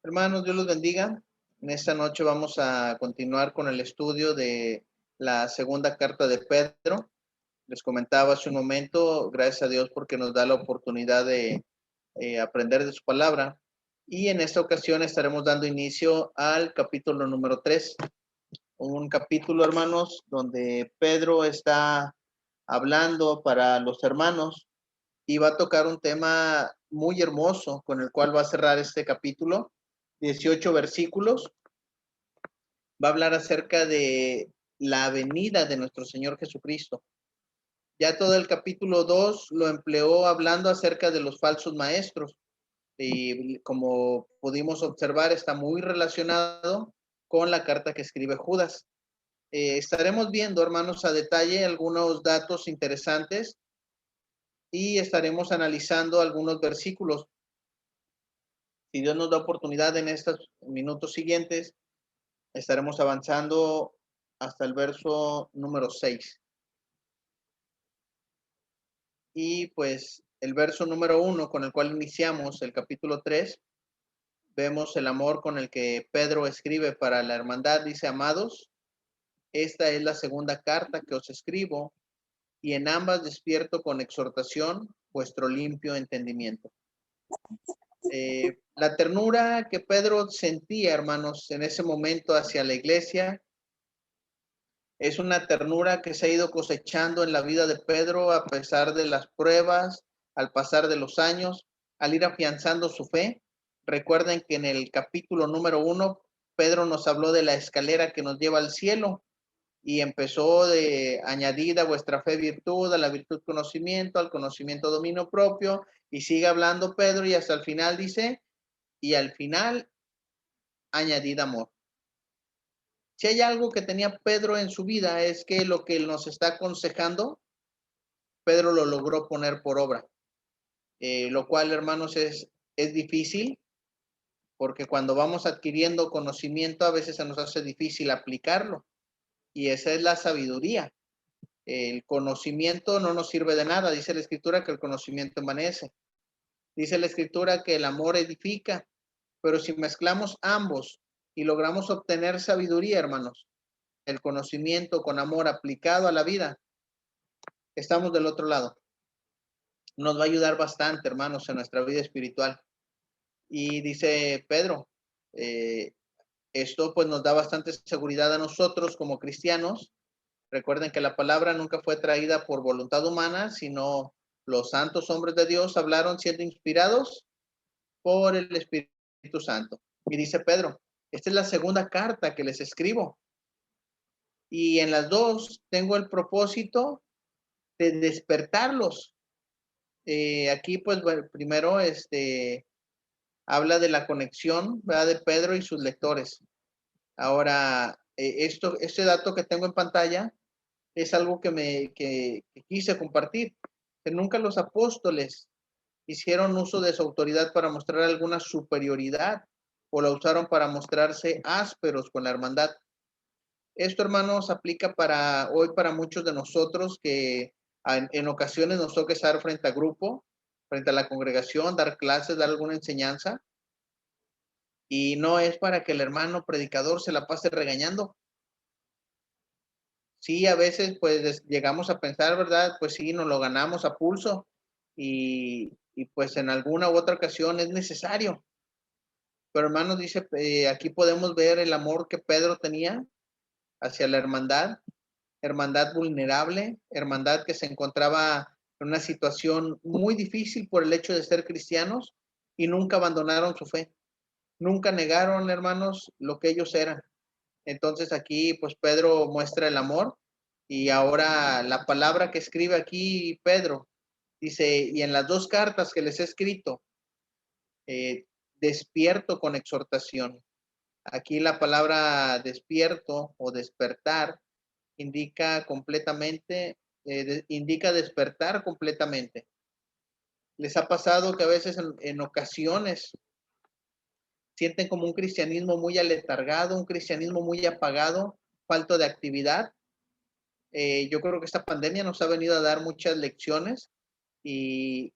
Hermanos, Dios los bendiga. En esta noche vamos a continuar con el estudio de la segunda carta de Pedro. Les comentaba hace un momento, gracias a Dios porque nos da la oportunidad de aprender de su palabra. Y en esta ocasión estaremos dando inicio al capítulo número 3. Un capítulo, hermanos, donde Pedro está hablando para los hermanos y va a tocar un tema muy hermoso con el cual va a cerrar este capítulo. 18 versículos. Va a hablar acerca de la venida de nuestro Señor Jesucristo. Ya todo el capítulo 2 lo empleó hablando acerca de los falsos maestros. Y como pudimos observar, está muy relacionado con la carta que escribe Judas. Estaremos viendo, hermanos, a detalle algunos datos interesantes y estaremos analizando algunos versículos. Si Dios nos da oportunidad en estos minutos siguientes, estaremos avanzando hasta el verso número 6. Y pues el verso número 1 con el cual iniciamos el capítulo 3, vemos el amor con el que Pedro escribe para la hermandad. Dice: amados, esta es la segunda carta que os escribo, y en ambas despierto con exhortación vuestro limpio entendimiento. La ternura que Pedro sentía, hermanos, en ese momento hacia la iglesia, es una ternura que se ha ido cosechando en la vida de Pedro a pesar de las pruebas, al pasar de los años, al ir afianzando su fe. Recuerden que en el capítulo número 1, Pedro nos habló de la escalera que nos lleva al cielo y empezó de añadir a vuestra fe virtud, a la virtud conocimiento, al conocimiento dominio propio, y sigue hablando Pedro y hasta el final dice, y al final añadid amor. Si hay algo que tenía Pedro en su vida es que lo que él nos está aconsejando, Pedro lo logró poner por obra, lo cual, hermanos, es difícil, porque cuando vamos adquiriendo conocimiento a veces se nos hace difícil aplicarlo, y esa es la sabiduría. El conocimiento no nos sirve de nada, dice la Escritura que el conocimiento envanece, dice la Escritura que el amor edifica, pero si mezclamos ambos y logramos obtener sabiduría, hermanos, el conocimiento con amor aplicado a la vida, estamos del otro lado. Nos va a ayudar bastante, hermanos, en nuestra vida espiritual. Y dice Pedro, esto pues nos da bastante seguridad a nosotros como cristianos. Recuerden que la palabra nunca fue traída por voluntad humana, sino los santos hombres de Dios hablaron siendo inspirados por el Espíritu Santo. Y dice Pedro, esta es la segunda carta que les escribo. Y en las dos tengo el propósito de despertarlos. Aquí pues bueno, primero habla de la conexión, ¿verdad?, de Pedro y sus lectores. Ahora, este dato que tengo en pantalla es algo que quise compartir. Que nunca los apóstoles hicieron uso de su autoridad para mostrar alguna superioridad o la usaron para mostrarse ásperos con la hermandad. Esto, hermanos, aplica para hoy para muchos de nosotros que en ocasiones nos toca estar frente a grupo, frente a la congregación, dar clases, dar alguna enseñanza, y no es para que el hermano predicador se la pase regañando. Sí, a veces pues llegamos a pensar, ¿verdad? Pues sí, nos lo ganamos a pulso y pues en alguna u otra ocasión es necesario. Pero hermanos, dice, aquí podemos ver el amor que Pedro tenía hacia la hermandad, hermandad vulnerable, hermandad que se encontraba en una situación muy difícil por el hecho de ser cristianos y nunca abandonaron su fe, nunca negaron, hermanos, lo que ellos eran. Entonces aquí pues Pedro muestra el amor y ahora la palabra que escribe aquí Pedro dice, y en las dos cartas que les he escrito, despierto con exhortación. Aquí la palabra despierto o despertar indica completamente, indica despertar completamente. ¿Les ha pasado que a veces en ocasiones sienten como un cristianismo muy aletargado, un cristianismo muy apagado, falto de actividad? Yo creo que esta pandemia nos ha venido a dar muchas lecciones y,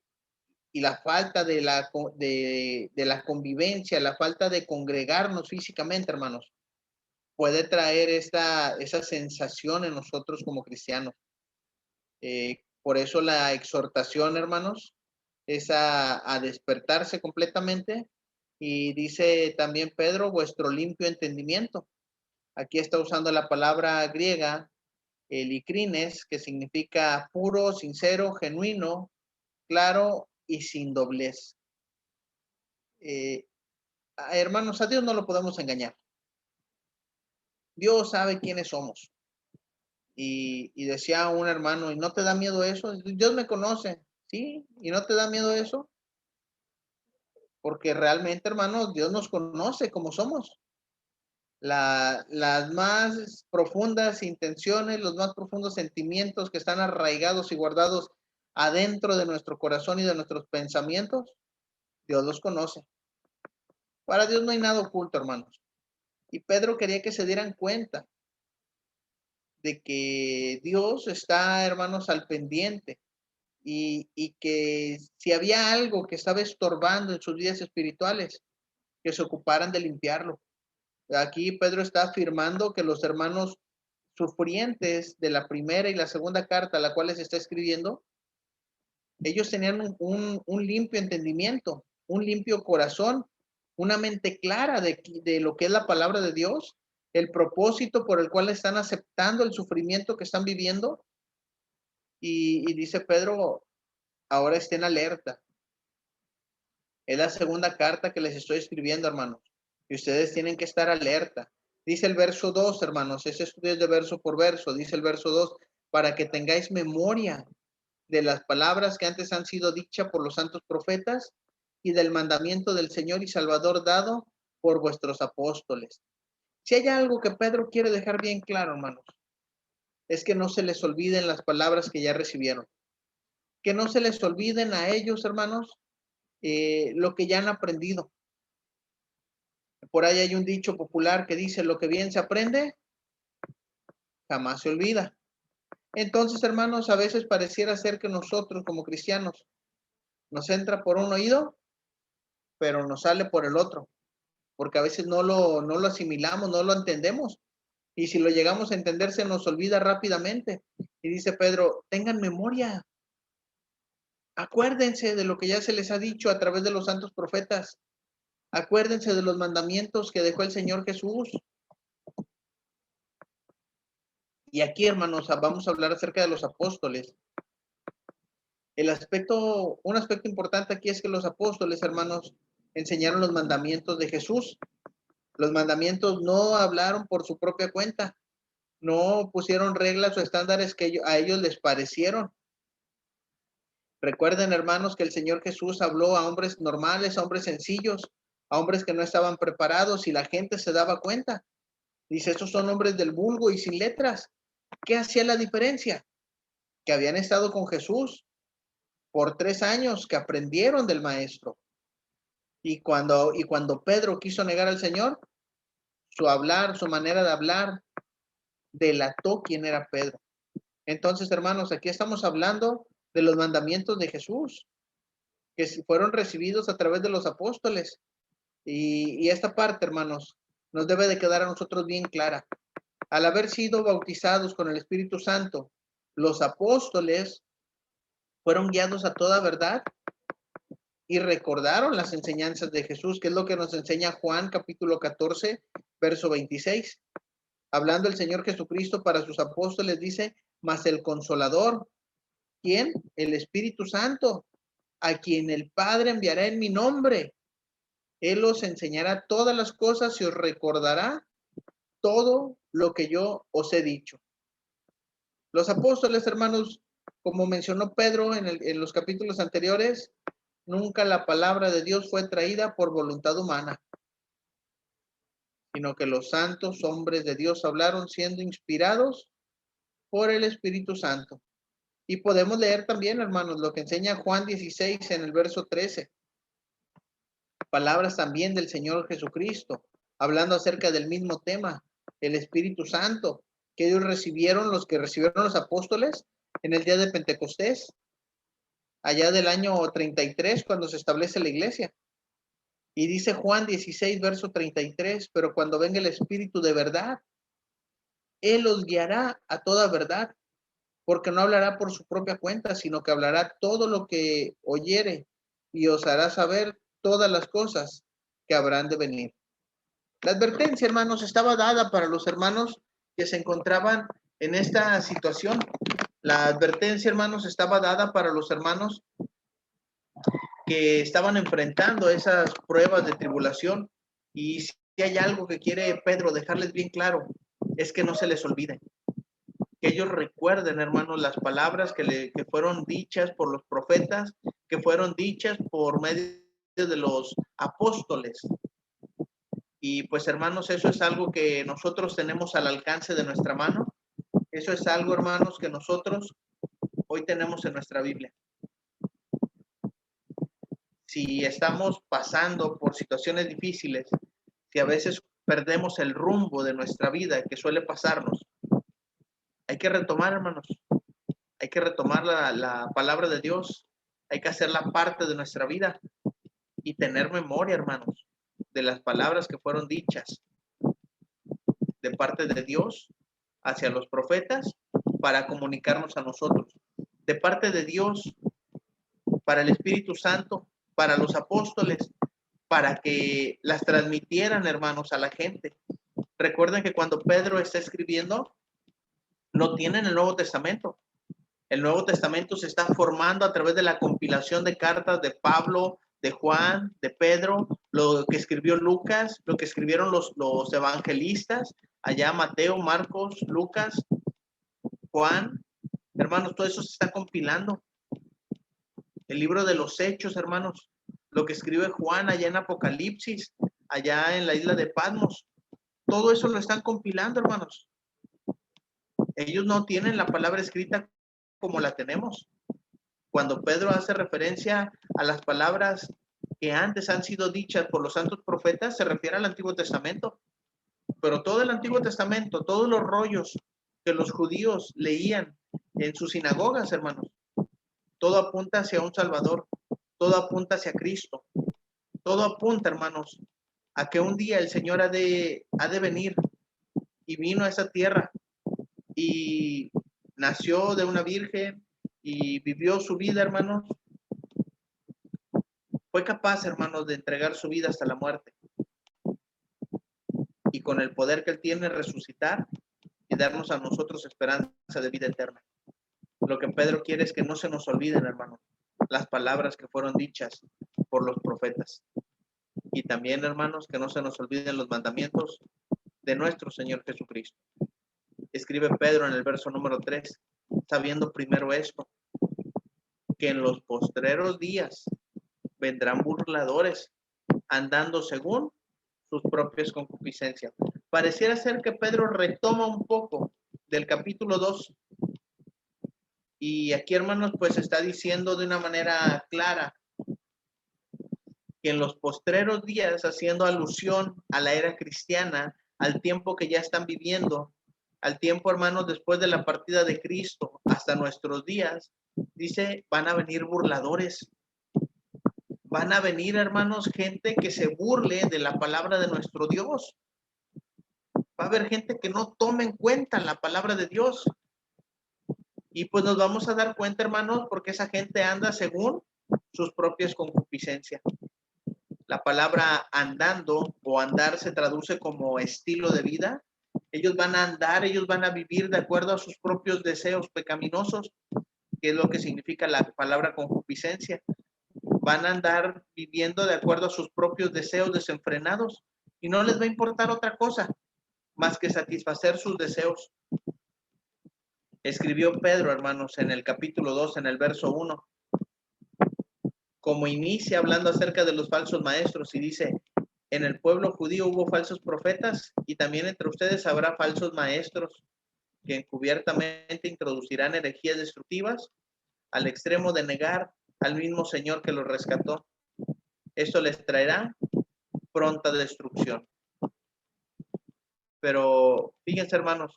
y la falta de la convivencia, la falta de congregarnos físicamente, hermanos, puede traer esa sensación en nosotros como cristianos. Por eso la exhortación, hermanos, es a despertarse completamente. Y dice también Pedro, vuestro limpio entendimiento. Aquí está usando la palabra griega, el ikrines, que significa puro, sincero, genuino, claro y sin doblez. Hermanos, a Dios no lo podemos engañar. Dios sabe quiénes somos. Y decía un hermano, ¿y no te da miedo eso? Dios me conoce, ¿sí? ¿Y no te da miedo eso? Porque realmente, hermanos, Dios nos conoce como somos. Las más profundas intenciones, los más profundos sentimientos que están arraigados y guardados adentro de nuestro corazón y de nuestros pensamientos, Dios los conoce. Para Dios no hay nada oculto, hermanos. Y Pedro quería que se dieran cuenta de que Dios está, hermanos, al pendiente y que si había algo que estaba estorbando en sus vidas espirituales, que se ocuparan de limpiarlo. Aquí Pedro está afirmando que los hermanos sufrientes de la primera y la segunda carta a la cual les está escribiendo, ellos tenían un limpio entendimiento, un limpio corazón, una mente clara de lo que es la palabra de Dios, el propósito por el cual están aceptando el sufrimiento que están viviendo. Y dice Pedro, ahora estén alerta. Es la segunda carta que les estoy escribiendo, hermanos. Y ustedes tienen que estar alerta. Dice el verso 2, hermanos, ese estudio es de verso por verso. Dice el verso 2, para que tengáis memoria de las palabras que antes han sido dichas por los santos profetas y del mandamiento del Señor y Salvador dado por vuestros apóstoles. Si hay algo que Pedro quiere dejar bien claro, hermanos, es que no se les olviden las palabras que ya recibieron. Que no se les olviden a ellos, hermanos, lo que ya han aprendido. Por ahí hay un dicho popular que dice, lo que bien se aprende, jamás se olvida. Entonces, hermanos, a veces pareciera ser que nosotros como cristianos nos entra por un oído, pero nos sale por el otro, porque a veces no lo asimilamos, no lo entendemos. Y si lo llegamos a entender, se nos olvida rápidamente. Y dice Pedro, tengan memoria, acuérdense de lo que ya se les ha dicho a través de los santos profetas. Acuérdense de los mandamientos que dejó el Señor Jesús. Y aquí, hermanos, vamos a hablar acerca de los apóstoles. Un aspecto importante aquí es que los apóstoles, hermanos, enseñaron los mandamientos de Jesús. Los mandamientos no hablaron por su propia cuenta, no pusieron reglas o estándares que a ellos les parecieron. Recuerden, hermanos, que el Señor Jesús habló a hombres normales, a hombres sencillos, a hombres que no estaban preparados y la gente se daba cuenta. Dice, estos son hombres del vulgo y sin letras. ¿Qué hacía la diferencia? Que habían estado con Jesús por 3 años, que aprendieron del maestro. Y cuando Pedro quiso negar al Señor, su hablar, su manera de hablar, delató quién era Pedro. Entonces, hermanos, aquí estamos hablando de los mandamientos de Jesús, que fueron recibidos a través de los apóstoles. Y esta parte, hermanos, nos debe de quedar a nosotros bien clara. Al haber sido bautizados con el Espíritu Santo, los apóstoles fueron guiados a toda verdad y recordaron las enseñanzas de Jesús, que es lo que nos enseña Juan capítulo 14, verso 26. Hablando el Señor Jesucristo para sus apóstoles, dice, mas el Consolador, ¿quién? El Espíritu Santo, a quien el Padre enviará en mi nombre. Él os enseñará todas las cosas y os recordará todo lo que yo os he dicho. Los apóstoles, hermanos, como mencionó Pedro en los capítulos anteriores, nunca la palabra de Dios fue traída por voluntad humana, sino que los santos hombres de Dios hablaron siendo inspirados por el Espíritu Santo. Y podemos leer también, hermanos, lo que enseña Juan 16 en el verso 13. Palabras también del Señor Jesucristo, hablando acerca del mismo tema, el Espíritu Santo, que ellos recibieron, los que recibieron los apóstoles en el día de Pentecostés. allá del año 33, cuando se establece la iglesia. Y dice Juan 16, verso 33, pero cuando venga el Espíritu de verdad, Él los guiará a toda verdad, porque no hablará por su propia cuenta, sino que hablará todo lo que oyere y os hará saber todas las cosas que habrán de venir. La advertencia, hermanos, estaba dada para los hermanos que se encontraban en esta situación. La advertencia, hermanos, estaba dada para los hermanos que estaban enfrentando esas pruebas de tribulación. Y si hay algo que quiere Pedro dejarles bien claro, es que no se les olvide. Que ellos recuerden, hermanos, las palabras que fueron dichas por los profetas, que fueron dichas por medio de los apóstoles. Y pues, hermanos, eso es algo que nosotros tenemos al alcance de nuestra mano. Eso es algo, hermanos, que nosotros hoy tenemos en nuestra Biblia. Si estamos pasando por situaciones difíciles, si a veces perdemos el rumbo de nuestra vida, que suele pasarnos, hay que retomar, hermanos. Hay que retomar la palabra de Dios. Hay que hacerla parte de nuestra vida y tener memoria, hermanos, de las palabras que fueron dichas de parte de Dios hacia los profetas para comunicarnos a nosotros. De parte de Dios para el Espíritu Santo, para los apóstoles, para que las transmitieran, hermanos, a la gente. Recuerden que cuando Pedro está escribiendo, no tienen el Nuevo Testamento. El Nuevo Testamento se está formando a través de la compilación de cartas de Pablo, de Juan, de Pedro, lo que escribió Lucas, lo que escribieron los evangelistas, allá Mateo, Marcos, Lucas, Juan. Hermanos, todo eso se está compilando. El libro de los Hechos, hermanos, lo que escribe Juan allá en Apocalipsis, allá en la isla de Patmos, todo eso lo están compilando, hermanos. Ellos no tienen la palabra escrita como la tenemos. Cuando Pedro hace referencia a las palabras que antes han sido dichas por los santos profetas, se refiere al Antiguo Testamento. Pero todo el Antiguo Testamento, todos los rollos que los judíos leían en sus sinagogas, hermanos, todo apunta hacia un Salvador, todo apunta hacia Cristo, todo apunta, hermanos, a que un día el Señor ha de venir, y vino a esa tierra y nació de una virgen y vivió su vida, hermanos. Fue capaz, hermanos, de entregar su vida hasta la muerte. Y con el poder que Él tiene, resucitar y darnos a nosotros esperanza de vida eterna. Lo que Pedro quiere es que no se nos olviden, hermanos, las palabras que fueron dichas por los profetas. Y también, hermanos, que no se nos olviden los mandamientos de nuestro Señor Jesucristo. Escribe Pedro en el verso número 3, sabiendo primero esto, que en los postreros días vendrán burladores, andando según sus propias concupiscencias. Pareciera ser que Pedro retoma un poco del capítulo 2. Y aquí, hermanos, pues está diciendo de una manera clara que en los postreros días, haciendo alusión a la era cristiana, al tiempo que ya están viviendo, al tiempo, hermanos, después de la partida de Cristo hasta nuestros días, dice, van a venir burladores. Van a venir, hermanos, gente que se burle de la palabra de nuestro Dios. Va a haber gente que no tome en cuenta la palabra de Dios. Y pues nos vamos a dar cuenta, hermanos, porque esa gente anda según sus propias concupiscencias. La palabra andando o andar se traduce como estilo de vida. Ellos van a andar, ellos van a vivir de acuerdo a sus propios deseos pecaminosos, que es lo que significa la palabra concupiscencia. Van a andar viviendo de acuerdo a sus propios deseos desenfrenados y no les va a importar otra cosa más que satisfacer sus deseos. Escribió Pedro, hermanos, en el capítulo 2, en el verso 1, como inicia hablando acerca de los falsos maestros y dice, en el pueblo judío hubo falsos profetas y también entre ustedes habrá falsos maestros que encubiertamente introducirán herejías destructivas al extremo de negar al mismo Señor que los rescató. Esto les traerá pronta destrucción. Pero fíjense, hermanos,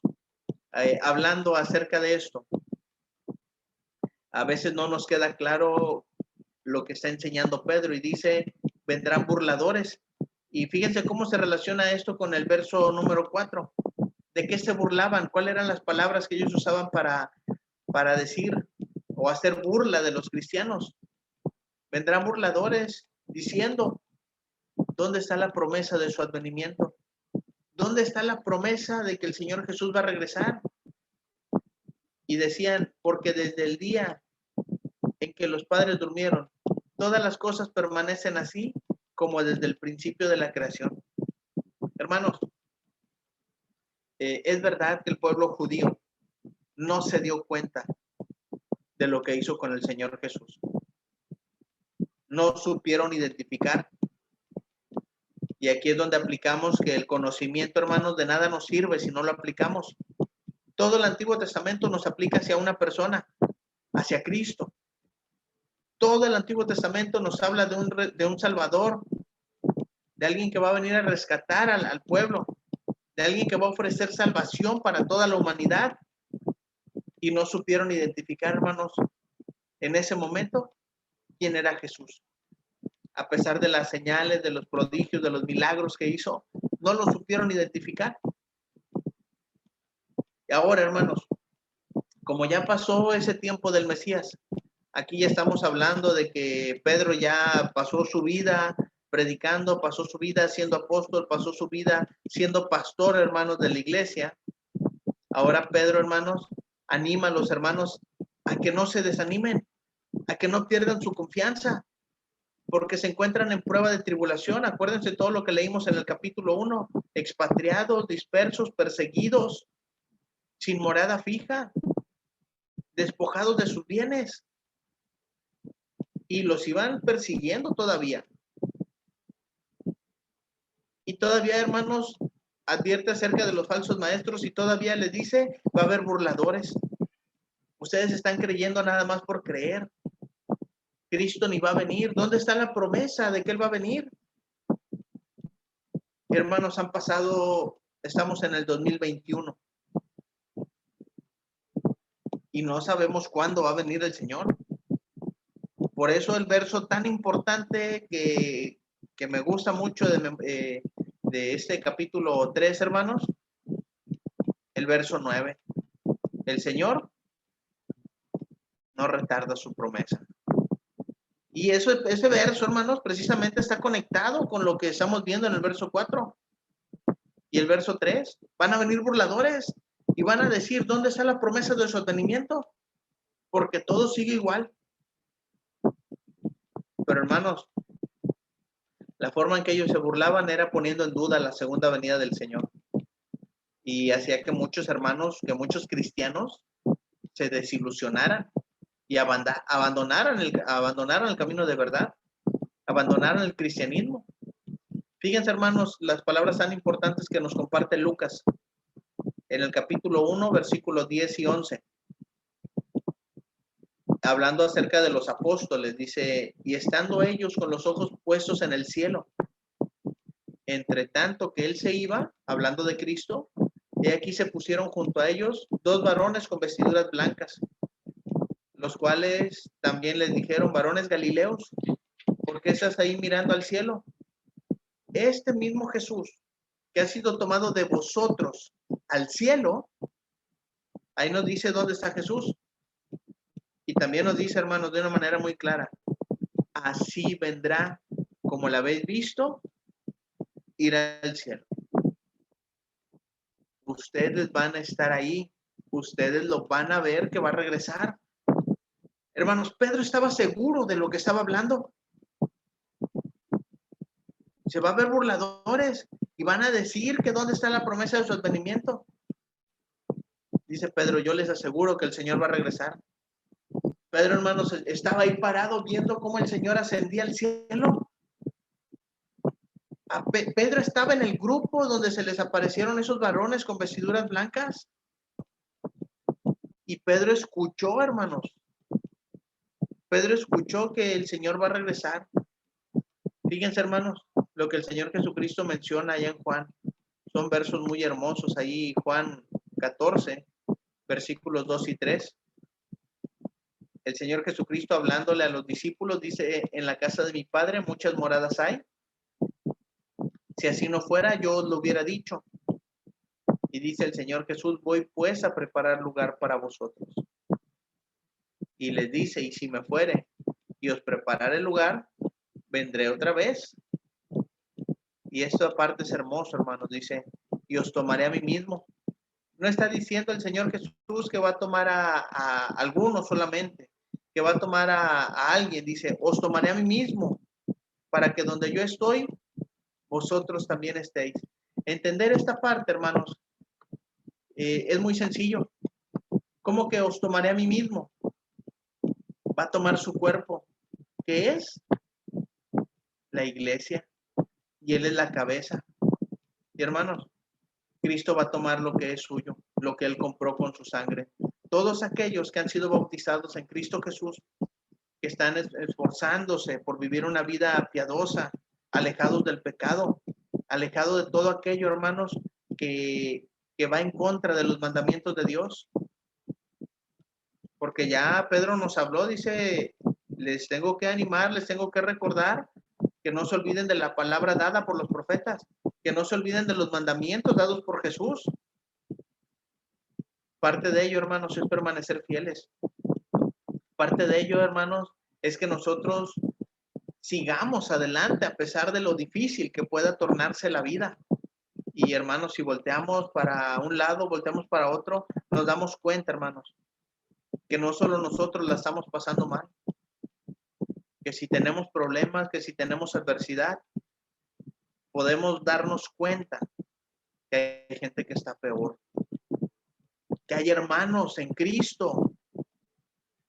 hablando acerca de esto, A veces no nos queda claro lo que está enseñando Pedro y dice, vendrán burladores. Y fíjense cómo se relaciona esto con el verso número 4. ¿De qué se burlaban? ¿Cuáles eran las palabras que ellos usaban para decir o hacer burla de los cristianos? Vendrán burladores diciendo, ¿dónde está la promesa de su advenimiento? ¿Dónde está la promesa de que el Señor Jesús va a regresar? Y decían, porque desde el día en que los padres durmieron, todas las cosas permanecen así como desde el principio de la creación. Hermanos, es verdad que el pueblo judío no se dio cuenta de lo que hizo con el Señor Jesús. No supieron identificar. Y aquí es donde aplicamos que el conocimiento, hermanos, de nada nos sirve si no lo aplicamos. Todo el Antiguo Testamento nos aplica hacia una persona, hacia Cristo. Todo el Antiguo Testamento nos habla de un Salvador, de alguien que va a venir a rescatar al pueblo, de alguien que va a ofrecer salvación para toda la humanidad. Y no supieron identificar, hermanos, en ese momento, quién era Jesús. A pesar de las señales, de los prodigios, de los milagros que hizo, no lo supieron identificar. Y ahora, hermanos, como ya pasó ese tiempo del Mesías, aquí ya estamos hablando de que Pedro ya pasó su vida predicando, pasó su vida siendo apóstol, pasó su vida siendo pastor, hermanos, de la iglesia. Ahora Pedro, hermanos, anima a los hermanos a que no se desanimen, a que no pierdan su confianza, porque se encuentran en prueba de tribulación. Acuérdense todo lo que leímos en el capítulo 1, expatriados, dispersos, perseguidos, sin morada fija, despojados de sus bienes, y los iban persiguiendo todavía. Y todavía, hermanos, advierte acerca de los falsos maestros y todavía les dice, va a haber burladores. Ustedes están creyendo nada más por creer. Cristo ni va a venir. ¿Dónde está la promesa de que Él va a venir? Hermanos, han pasado, estamos en el 2021 y no sabemos cuándo va a venir el Señor. Por eso el verso tan importante que me gusta mucho de este capítulo 3, hermanos, el verso 9. El Señor no retarda su promesa. Y ese verso, hermanos, precisamente está conectado con lo que estamos viendo en el verso 4 y el verso 3. Van a venir burladores y van a decir, ¿dónde está la promesa de su advenimiento? Porque todo sigue igual. Pero, hermanos, la forma en que ellos se burlaban era poniendo en duda la segunda venida del Señor. Y hacía que muchos hermanos, que muchos cristianos se desilusionaran y abandonaran el camino de verdad, abandonaran el cristianismo. Fíjense, hermanos, las palabras tan importantes que nos comparte Lucas en el capítulo 1, versículos 10 y 11. Hablando acerca de los apóstoles, dice, y estando ellos con los ojos puestos en el cielo, entre tanto que él se iba, hablando de Cristo, y aquí se pusieron junto a ellos dos varones con vestiduras blancas, los cuales también les dijeron, varones galileos, ¿por qué estás ahí mirando al cielo? Este mismo Jesús, que ha sido tomado de vosotros al cielo, ahí nos dice dónde está Jesús. Y también nos dice, hermanos, de una manera muy clara, así vendrá, como la habéis visto, irá al cielo. Ustedes van a estar ahí, ustedes lo van a ver que va a regresar. Hermanos, Pedro estaba seguro de lo que estaba hablando. Se va a ver burladores y van a decir que dónde está la promesa de su advenimiento. Dice Pedro, yo les aseguro que el Señor va a regresar. Pedro, hermanos, estaba ahí parado viendo cómo el Señor ascendía al cielo. Pedro estaba en el grupo donde se les aparecieron esos varones con vestiduras blancas. Y Pedro escuchó, hermanos. Pedro escuchó que el Señor va a regresar. Fíjense, hermanos, lo que el Señor Jesucristo menciona allá en Juan. Son versos muy hermosos ahí, Juan 14, versículos 2 y 3. El Señor Jesucristo hablándole a los discípulos dice, en la casa de mi Padre muchas moradas hay. Si así no fuera, yo os lo hubiera dicho. Y dice el Señor Jesús, voy pues a preparar lugar para vosotros. Y les dice, y si me fuere y os prepararé el lugar, vendré otra vez. Y esto aparte es hermoso, hermanos, dice, y os tomaré a mí mismo. No está diciendo el Señor Jesús que va a tomar a algunos solamente, que va a tomar a alguien, dice, os tomaré a mí mismo, para que donde yo estoy, vosotros también estéis. Entender esta parte, hermanos, es muy sencillo. ¿Cómo que os tomaré a mí mismo? Va a tomar su cuerpo, que es la iglesia, y Él es la cabeza. Y hermanos, Cristo va a tomar lo que es suyo, lo que Él compró con su sangre. Todos aquellos que han sido bautizados en Cristo Jesús, que están esforzándose por vivir una vida piadosa, alejados del pecado, alejados de todo aquello, hermanos, que va en contra de los mandamientos de Dios. Porque ya Pedro nos habló, dice, les tengo que animar, les tengo que recordar que no se olviden de la palabra dada por los profetas, que no se olviden de los mandamientos dados por Jesús. Parte de ello, hermanos, es permanecer fieles. Parte de ello, hermanos, es que nosotros sigamos adelante a pesar de lo difícil que pueda tornarse la vida. Y hermanos, si volteamos para un lado, volteamos para otro, nos damos cuenta, hermanos, que no solo nosotros la estamos pasando mal, que si tenemos problemas, que si tenemos adversidad, podemos darnos cuenta que hay gente que está peor, que hay hermanos en Cristo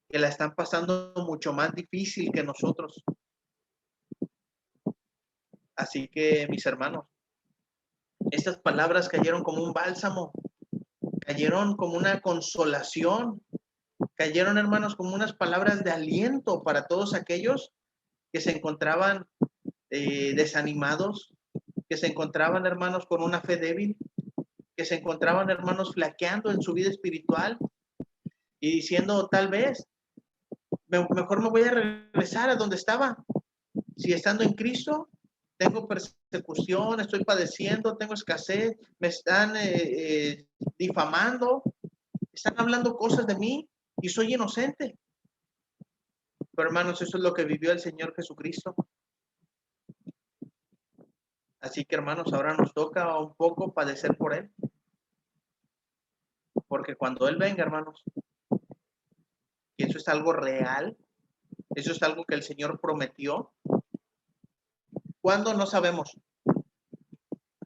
que la están pasando mucho más difícil que nosotros. Así que, mis hermanos, estas palabras cayeron como un bálsamo, cayeron como una consolación, cayeron, hermanos, como unas palabras de aliento para todos aquellos que se encontraban desanimados, que se encontraban, hermanos, con una fe débil, que se encontraban, hermanos, flaqueando en su vida espiritual y diciendo, tal vez, mejor me voy a regresar a donde estaba. Si estando en Cristo, tengo persecución, estoy padeciendo, tengo escasez, me están difamando, están hablando cosas de mí y soy inocente. Pero hermanos, eso es lo que vivió el Señor Jesucristo. Así que hermanos, ahora nos toca un poco padecer por Él. Porque cuando Él venga, hermanos, y eso es algo real, eso es algo que el Señor prometió. ¿Cuándo? No sabemos.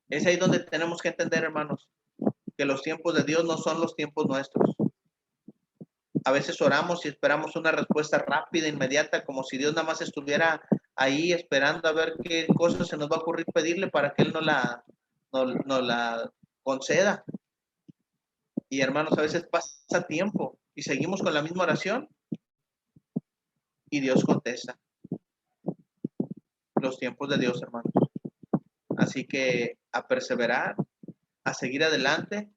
Es ahí donde tenemos que entender, hermanos, que los tiempos de Dios no son los tiempos nuestros. A veces oramos y esperamos una respuesta rápida, inmediata, como si Dios nada más estuviera ahí esperando a ver qué cosa se nos va a ocurrir pedirle para que Él nos la conceda. Y hermanos, a veces pasa tiempo y seguimos con la misma oración y Dios contesta. Los tiempos de Dios, hermanos. Así que a perseverar, a seguir adelante,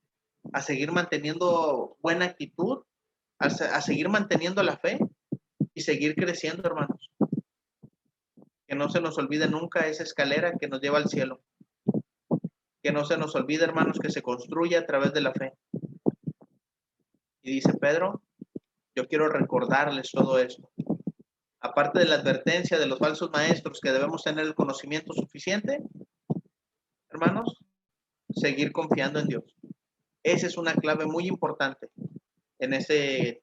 a seguir manteniendo buena actitud, a seguir manteniendo la fe y seguir creciendo, hermanos. Que no se nos olvide nunca esa escalera que nos lleva al cielo. Que no se nos olvide, hermanos, que se construye a través de la fe. Y dice Pedro, yo quiero recordarles todo esto. Aparte de la advertencia de los falsos maestros que debemos tener el conocimiento suficiente, hermanos, seguir confiando en Dios. Esa es una clave muy importante en ese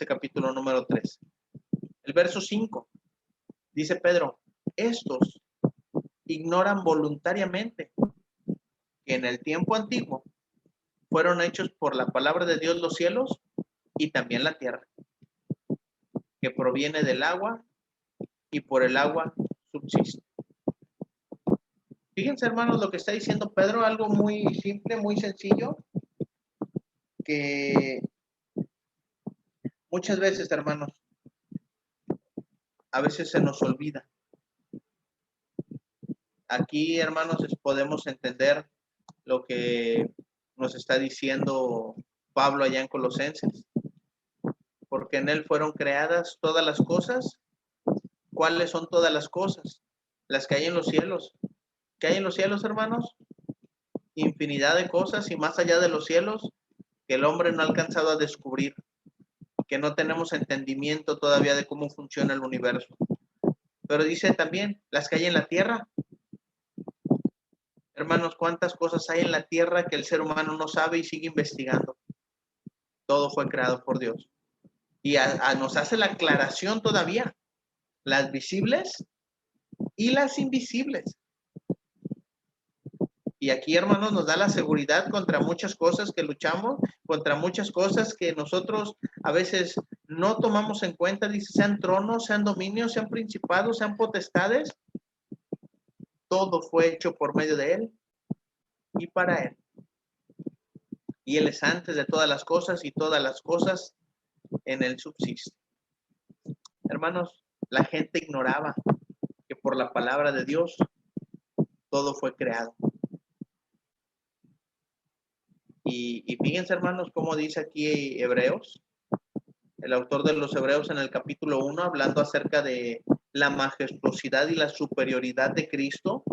capítulo número 3. El verso 5, dice Pedro, estos ignoran voluntariamente que en el tiempo antiguo fueron hechos por la palabra de Dios los cielos y también la tierra, que proviene del agua y por el agua subsiste. Fíjense, hermanos, lo que está diciendo Pedro, algo muy simple, muy sencillo, que muchas veces, hermanos, a veces se nos olvida. Aquí, hermanos, podemos entender lo que nos está diciendo Pablo allá en Colosenses. porque en él fueron creadas todas las cosas. ¿Cuáles son todas las cosas? Las que hay en los cielos. ¿Qué hay en los cielos, hermanos? Infinidad de cosas y más allá de los cielos que el hombre no ha alcanzado a descubrir, que no tenemos entendimiento todavía de cómo funciona el universo. Pero dice también las que hay en la tierra. Hermanos, ¿cuántas cosas hay en la tierra que el ser humano no sabe y sigue investigando? Todo fue creado por Dios. Y nos hace la aclaración todavía, las visibles y las invisibles. Y aquí, hermanos, nos da la seguridad contra muchas cosas que luchamos, contra muchas cosas que nosotros a veces no tomamos en cuenta. Dice, sean tronos, sean dominios, sean principados, sean potestades. Todo fue hecho por medio de Él y para Él. Y Él es antes de todas las cosas y todas las cosas en Él subsisten. Hermanos, la gente ignoraba que por la palabra de Dios todo fue creado. Y fíjense, hermanos, cómo dice aquí Hebreos, el autor de los Hebreos en el capítulo 1, hablando acerca de la majestuosidad y la superioridad de Cristo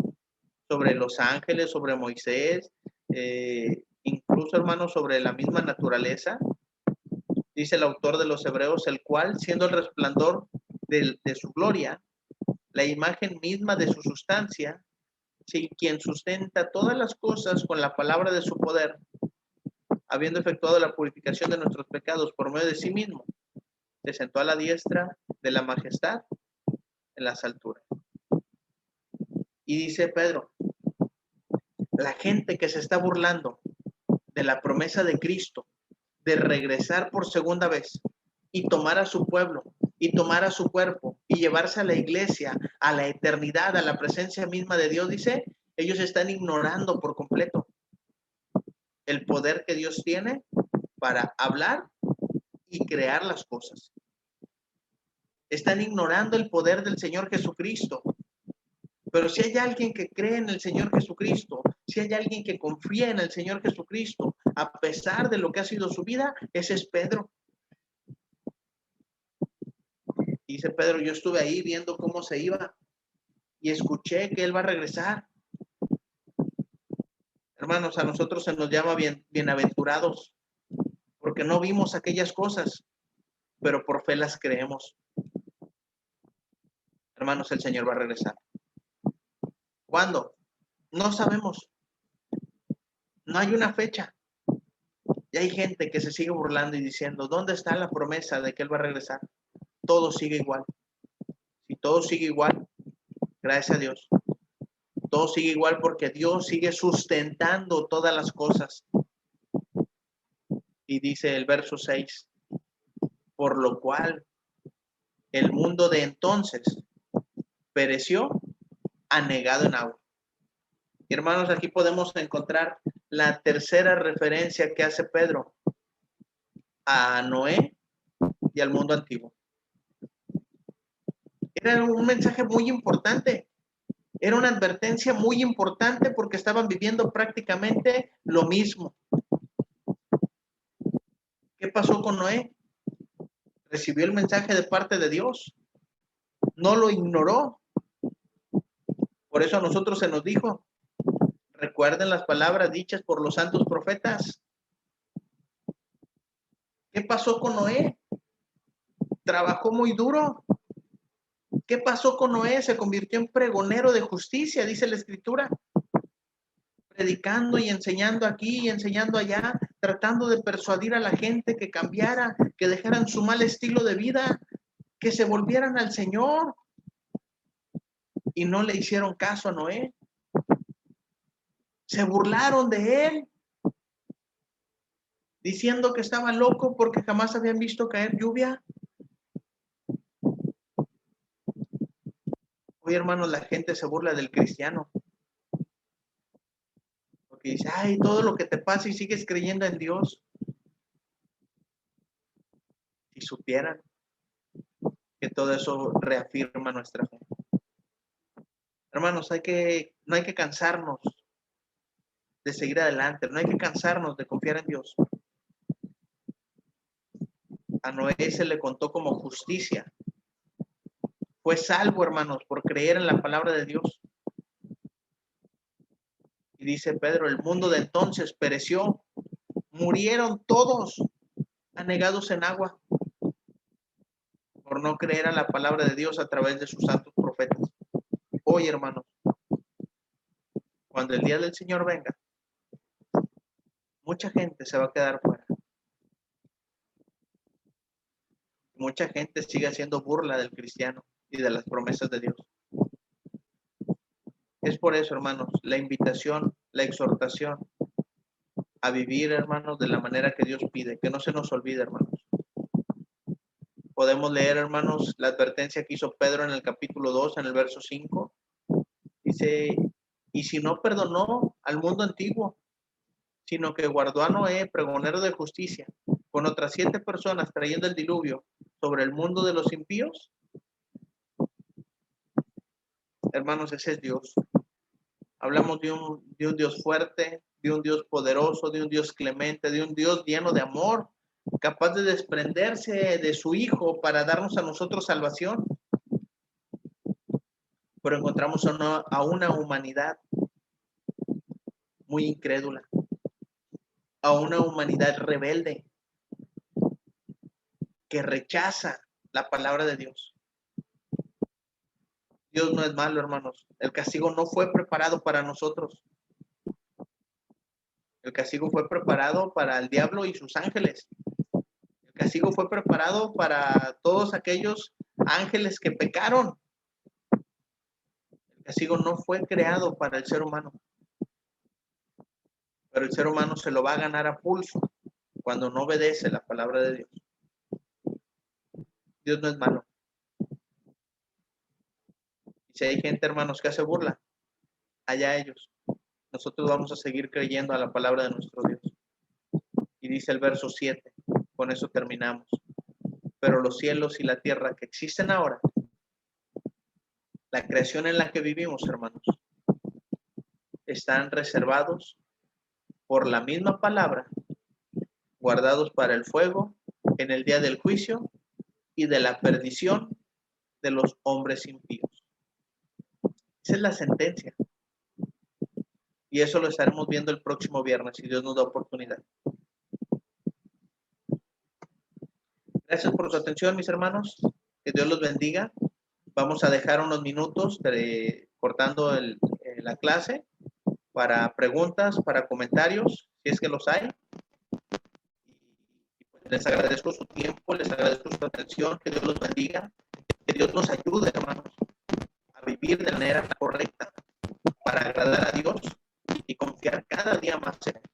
sobre los ángeles, sobre Moisés, incluso, hermanos, sobre la misma naturaleza. Dice el autor de los Hebreos, el cual, siendo el resplandor de su gloria, la imagen misma de su sustancia, quien sustenta todas las cosas con la palabra de su poder, habiendo efectuado la purificación de nuestros pecados por medio de sí mismo, se sentó a la diestra de la majestad en las alturas. Y dice Pedro, la gente que se está burlando de la promesa de Cristo, de regresar por segunda vez y tomar a su pueblo y tomar a su cuerpo y llevarse a la iglesia, a la eternidad, a la presencia misma de Dios, dice, ellos están ignorando por completo el poder que Dios tiene para hablar y crear las cosas. Están ignorando el poder del Señor Jesucristo. Pero si hay alguien que cree en el Señor Jesucristo, si hay alguien que confía en el Señor Jesucristo, a pesar de lo que ha sido su vida, ese es Pedro. Dice Pedro, yo estuve ahí viendo cómo se iba y escuché que Él va a regresar. Hermanos, a nosotros se nos llama bienaventurados, porque no vimos aquellas cosas, pero por fe las creemos. Hermanos, el Señor va a regresar. ¿Cuándo? No sabemos. No hay una fecha. Y hay gente que se sigue burlando y diciendo, ¿dónde está la promesa de que Él va a regresar? Todo sigue igual. Si todo sigue igual, gracias a Dios. Todo sigue igual porque Dios sigue sustentando todas las cosas. Y dice el verso 6, por lo cual el mundo de entonces pereció anegado en agua. Y hermanos, aquí podemos encontrar la tercera referencia que hace Pedro a Noé y al mundo antiguo. Era un mensaje muy importante. Era una advertencia muy importante porque estaban viviendo prácticamente lo mismo. ¿Qué pasó con Noé? Recibió el mensaje de parte de Dios. No lo ignoró. Por eso a nosotros se nos dijo, recuerden las palabras dichas por los santos profetas. ¿Qué pasó con Noé? Trabajó muy duro. ¿Qué pasó con Noé? Se convirtió en pregonero de justicia, dice la Escritura. Predicando y enseñando aquí y enseñando allá, tratando de persuadir a la gente que cambiara, que dejaran su mal estilo de vida, que se volvieran al Señor. Y no le hicieron caso a Noé. Se burlaron de él, diciendo que estaba loco porque jamás habían visto caer lluvia. Hoy, hermanos, la gente se burla del cristiano. Porque dice, ay, todo lo que te pasa y sigues creyendo en Dios. Si supieran que todo eso reafirma nuestra fe. Hermanos, no hay que cansarnos de seguir adelante, no hay que cansarnos de confiar en Dios. a Noé se le contó como justicia. Fue salvo, hermanos, por creer en la palabra de Dios. Y dice Pedro, el mundo de entonces pereció, murieron todos anegados en agua por no creer a la palabra de Dios a través de sus santos profetas. Hoy, hermanos, cuando el día del Señor venga, mucha gente se va a quedar fuera. Mucha gente sigue haciendo burla del cristiano y de las promesas de Dios. Es por eso, hermanos, la invitación, la exhortación a vivir, hermanos, de la manera que Dios pide, que no se nos olvide, hermanos. Podemos leer, hermanos, la advertencia que hizo Pedro en el capítulo 2, en el verso 5. Dice, y si no perdonó al mundo antiguo, sino que guardó a Noé, pregonero de justicia, con otras 7 personas trayendo el diluvio sobre el mundo de los impíos. Hermanos, ese es Dios. Hablamos de un Dios fuerte, de un Dios poderoso, de un Dios clemente, de un Dios lleno de amor, capaz de desprenderse de su Hijo para darnos a nosotros salvación. Pero encontramos a una humanidad muy incrédula, a una humanidad rebelde que rechaza la palabra de Dios. Dios no es malo, hermanos. El castigo no fue preparado para nosotros. El castigo fue preparado para el diablo y sus ángeles. El castigo fue preparado para todos aquellos ángeles que pecaron. El castigo no fue creado para el ser humano. Pero el ser humano se lo va a ganar a pulso cuando no obedece la palabra de Dios. Dios no es malo. Y si hay gente, hermanos, que hace burla, allá ellos. Nosotros vamos a seguir creyendo a la palabra de nuestro Dios. Y dice el verso 7, con eso terminamos. Pero los cielos y la tierra que existen ahora, la creación en la que vivimos, hermanos, están reservados por la misma palabra, guardados para el fuego en el día del juicio y de la perdición de los hombres impíos. Esa es la sentencia. Y eso lo estaremos viendo el próximo viernes, si Dios nos da oportunidad. Gracias por su atención, mis hermanos. Que Dios los bendiga. Vamos a dejar unos minutos cortando la clase para preguntas, para comentarios, si es que los hay. Les agradezco su tiempo, les agradezco su atención. Que Dios los bendiga. Que Dios nos ayude, hermanos, a vivir de manera correcta para agradar a Dios y confiar cada día más en Él.